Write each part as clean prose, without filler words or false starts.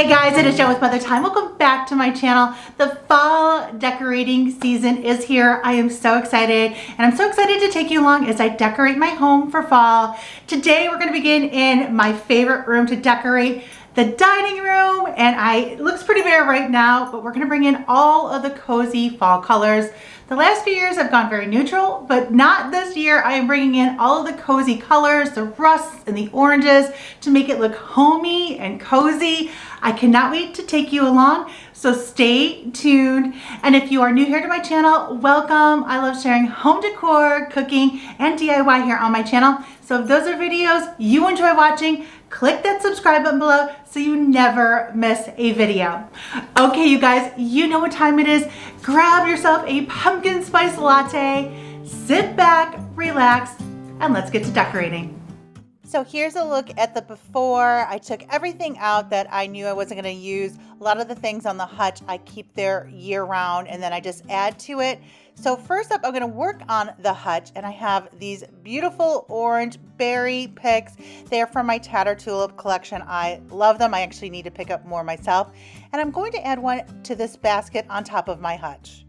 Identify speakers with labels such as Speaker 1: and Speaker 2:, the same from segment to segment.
Speaker 1: Hey guys, it is Jen with Mother Time. Welcome back to my channel. The fall decorating season is here. I am so excited, and I'm so excited to take you along as I decorate my home for fall. Today we're going to begin in my favorite room to decorate, the dining room, and it looks pretty bare right now, but we're going to bring in all of the cozy fall colors. The last few years I've gone very neutral, but not this year. I am bringing in all of the cozy colors, the rusts and the oranges, to make it look homey and cozy. I cannot wait to take you along, so stay tuned. And if you are new here to my channel, welcome. I love sharing home decor, cooking, and DIY here on my channel. So if those are videos you enjoy watching, click that subscribe button below so you never miss a video. Okay, you guys, you know what time it is. Grab yourself a pumpkin spice latte, sit back, relax, and let's get to decorating. So here's a look at the before. I took everything out that I knew I wasn't going to use. A lot of the things on the Hutch I keep there year round, and then I just add to it. So first up, I'm going to work on the Hutch, and I have these beautiful orange berry picks. They're from my Tattered Tulip collection. I love them. I actually need to pick up more myself. And I'm going to add one to this basket on top of my Hutch.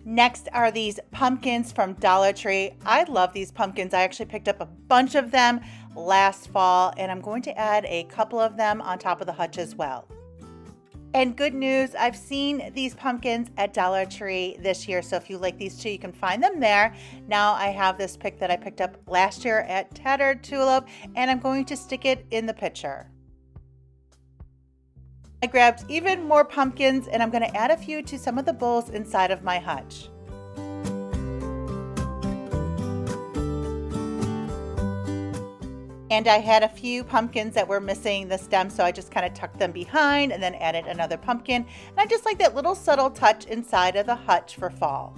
Speaker 1: Next are these pumpkins from Dollar Tree. I love these pumpkins. I actually picked up a bunch of them last fall, and I'm going to add a couple of them on top of the Hutch as well. And good news, I've seen these pumpkins at Dollar Tree this year, so if you like these too, you can find them there. Now I have this pick that I picked up last year at Tattered Tulip, and I'm going to stick it in the pitcher. I grabbed even more pumpkins, and I'm going to add a few to some of the bowls inside of my Hutch. And I had a few pumpkins that were missing the stem, so I just kind of tucked them behind and then added another pumpkin. And I just like that little subtle touch inside of the Hutch for fall.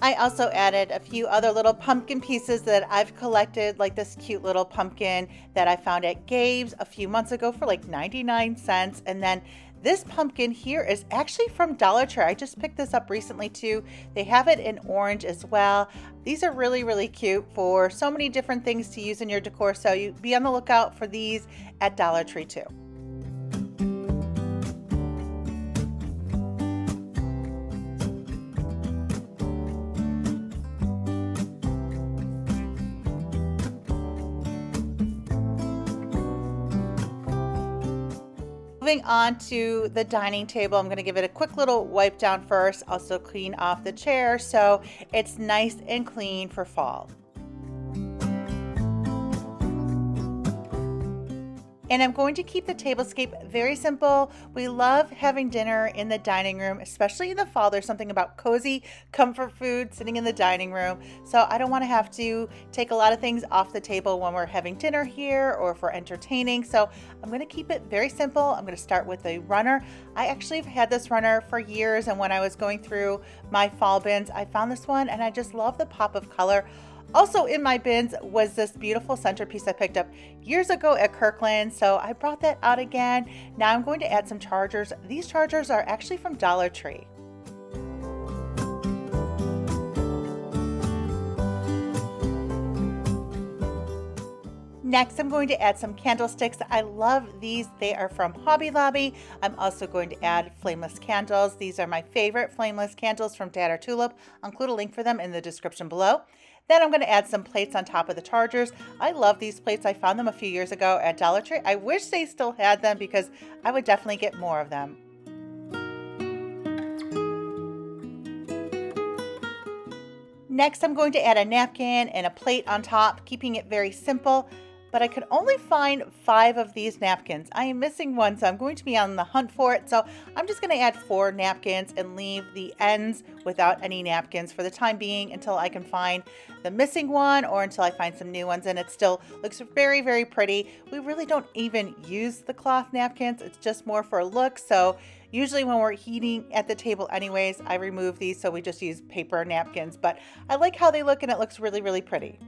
Speaker 1: I also added a few other little pumpkin pieces that I've collected, like this cute little pumpkin that I found at Gabe's a few months ago for like 99 cents. And then this pumpkin here is actually from Dollar Tree. I just picked this up recently too. They have it in orange as well. These are really, really cute for so many different things to use in your decor. So you be on the lookout for these at Dollar Tree too. Moving on to the dining table, I'm going to give it a quick little wipe down first, also clean off the chair so it's nice and clean for fall. And I'm going to keep the tablescape very simple. We love having dinner in the dining room, especially in the fall. There's something about cozy comfort food sitting in the dining room. So I don't want to have to take a lot of things off the table when we're having dinner here or if we're entertaining. So I'm going to keep it very simple. I'm going to start with a runner. I actually have had this runner for years, and when I was going through my fall bins, I found this one and I just love the pop of color. Also in my bins was this beautiful centerpiece I picked up years ago at Kirkland, so I brought that out again. Now I'm going to add some chargers. These chargers are actually from Dollar Tree. Next, I'm going to add some candlesticks. I love these. They are from Hobby Lobby. I'm also going to add flameless candles. These are my favorite flameless candles from Tattered Tulip. I'll include a link for them in the description below. Then I'm going to add some plates on top of the chargers. I love these plates. I found them a few years ago at Dollar Tree. I wish they still had them because I would definitely get more of them. Next, I'm going to add a napkin and a plate on top, keeping it very simple. But I could only find 5 of these napkins. I am missing one, so I'm going to be on the hunt for it. So I'm just going to add 4 napkins and leave the ends without any napkins for the time being until I can find the missing one or until I find some new ones. And it still looks very, very pretty. We really don't even use the cloth napkins. It's just more for a look. So usually when we're eating at the table anyways, I remove these, so we just use paper napkins. But I like how they look, and it looks really, really pretty.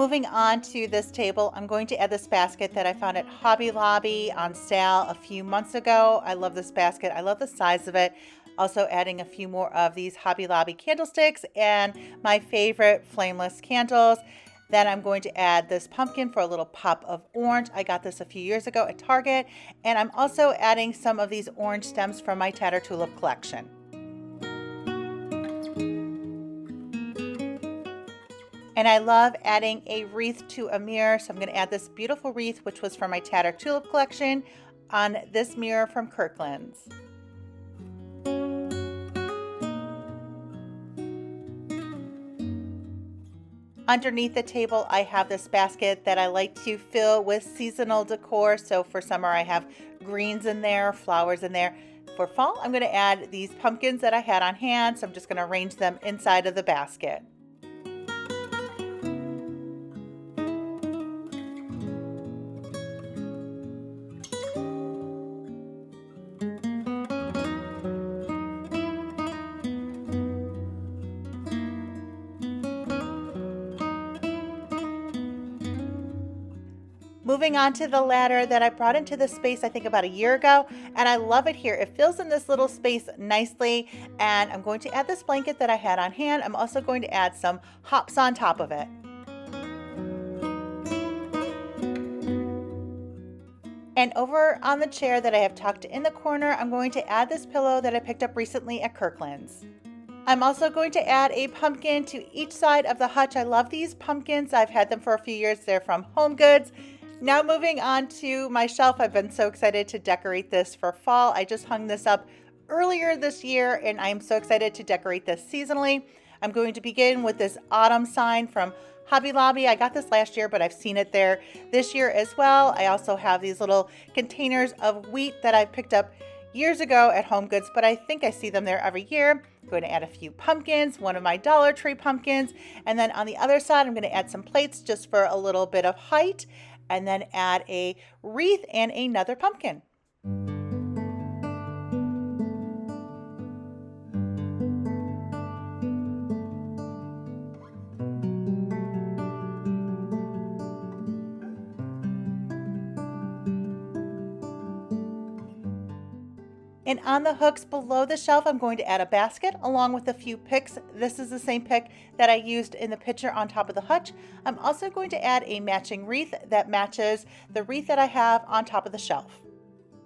Speaker 1: Moving on to this table, I'm going to add this basket that I found at Hobby Lobby on sale a few months ago. I love this basket. I love the size of it. Also adding a few more of these Hobby Lobby candlesticks and my favorite flameless candles. Then I'm going to add this pumpkin for a little pop of orange. I got this a few years ago at Target. And I'm also adding some of these orange stems from my Tatter Tulip collection. And I love adding a wreath to a mirror. So I'm going to add this beautiful wreath, which was from my Tatter Tulip collection, on this mirror from Kirkland's. Underneath the table, I have this basket that I like to fill with seasonal decor. So for summer, I have greens in there, flowers in there. For fall, I'm going to add these pumpkins that I had on hand. So I'm just going to arrange them inside of the basket. Moving on to the ladder that I brought into this space, I think about a year ago, and I love it here. It fills in this little space nicely, and I'm going to add this blanket that I had on hand. I'm also going to add some hops on top of it. And over on the chair that I have tucked in the corner, I'm going to add this pillow that I picked up recently at Kirkland's. I'm also going to add a pumpkin to each side of the hutch. I love these pumpkins. I've had them for a few years. They're from Home Goods. Now moving on to my shelf, I've been so excited to decorate this for fall. I just hung this up earlier this year and I'm so excited to decorate this seasonally. I'm going to begin with this autumn sign from Hobby Lobby. I got this last year, but I've seen it there this year as well. I also have these little containers of wheat that I picked up years ago at Home Goods, but I think I see them there every year. I'm going to add a few pumpkins, one of my Dollar Tree pumpkins, and then on the other side, I'm going to add some plates just for a little bit of height, and then add a wreath and another pumpkin. And on the hooks below the shelf, I'm going to add a basket along with a few picks. This is the same pick that I used in the picture on top of the hutch. I'm also going to add a matching wreath that matches the wreath that I have on top of the shelf.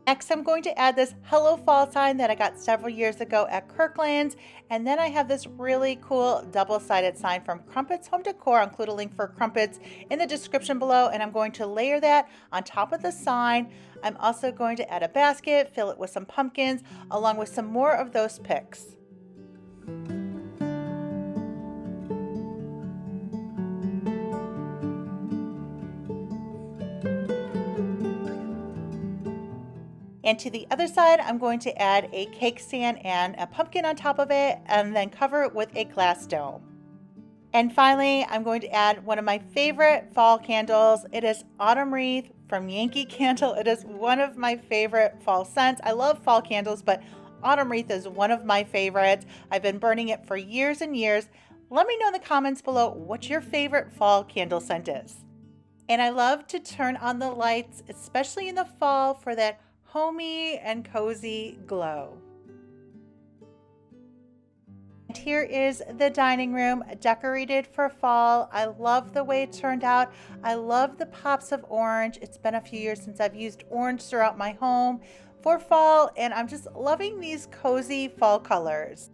Speaker 1: Next, I'm going to add this Hello Fall sign that I got several years ago at Kirkland's. And then I have this really cool double-sided sign from Crumpets Home Decor. I'll include a link for Crumpets in the description below. And I'm going to layer that on top of the sign. I'm also going to add a basket, fill it with some pumpkins, along with some more of those picks. And to the other side, I'm going to add a cake stand and a pumpkin on top of it, and then cover it with a glass dome. And finally, I'm going to add one of my favorite fall candles. It is Autumn Wreath from Yankee Candle. It is one of my favorite fall scents. I love fall candles, but Autumn Wreath is one of my favorites. I've been burning it for years and years. Let me know in the comments below what your favorite fall candle scent is. And I love to turn on the lights, especially in the fall, for that homey and cozy glow. And here is the dining room decorated for fall. I love the way it turned out. I love the pops of orange. It's been a few years since I've used orange throughout my home for fall, and I'm just loving these cozy fall colors.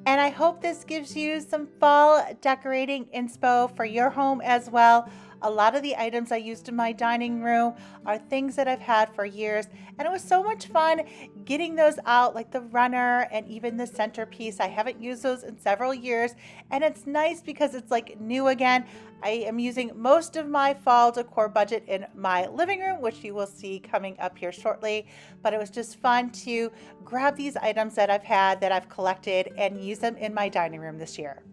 Speaker 1: And I hope this gives you some fall decorating inspo for your home as well. A lot of the items I used in my dining room are things that I've had for years, and it was so much fun getting those out, like the runner and even the centerpiece. I haven't used those in several years, and it's nice because it's like new again. I am using most of my fall decor budget in my living room, which you will see coming up here shortly, but it was just fun to grab these items that I've had, that I've collected, and use them in my dining room this year.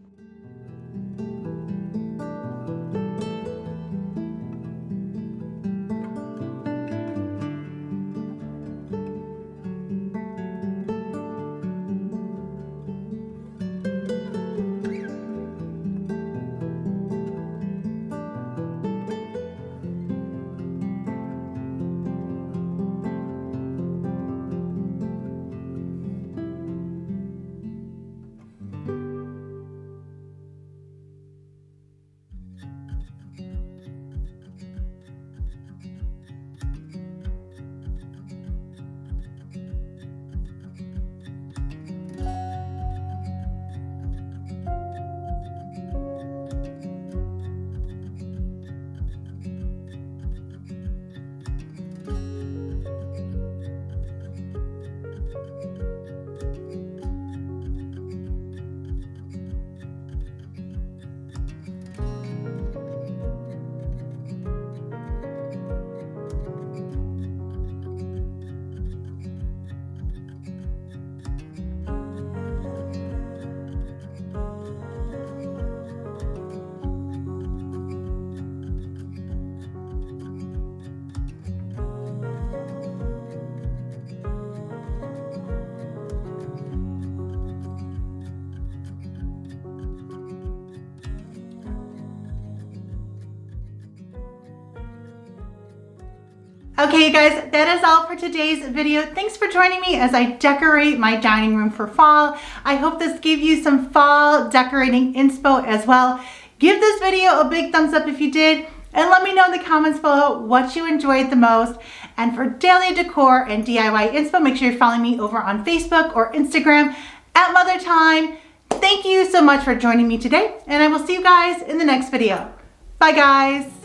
Speaker 1: Okay, you guys, that is all for today's video. Thanks for joining me as I decorate my dining room for fall. I hope this gave you some fall decorating inspo as well. Give this video a big thumbs up if you did, and let me know in the comments below what you enjoyed the most. And for daily decor and DIY inspo, make sure you're following me over on Facebook or Instagram at Mother Time. Thank you so much for joining me today, and I will see you guys in the next video. Bye, guys.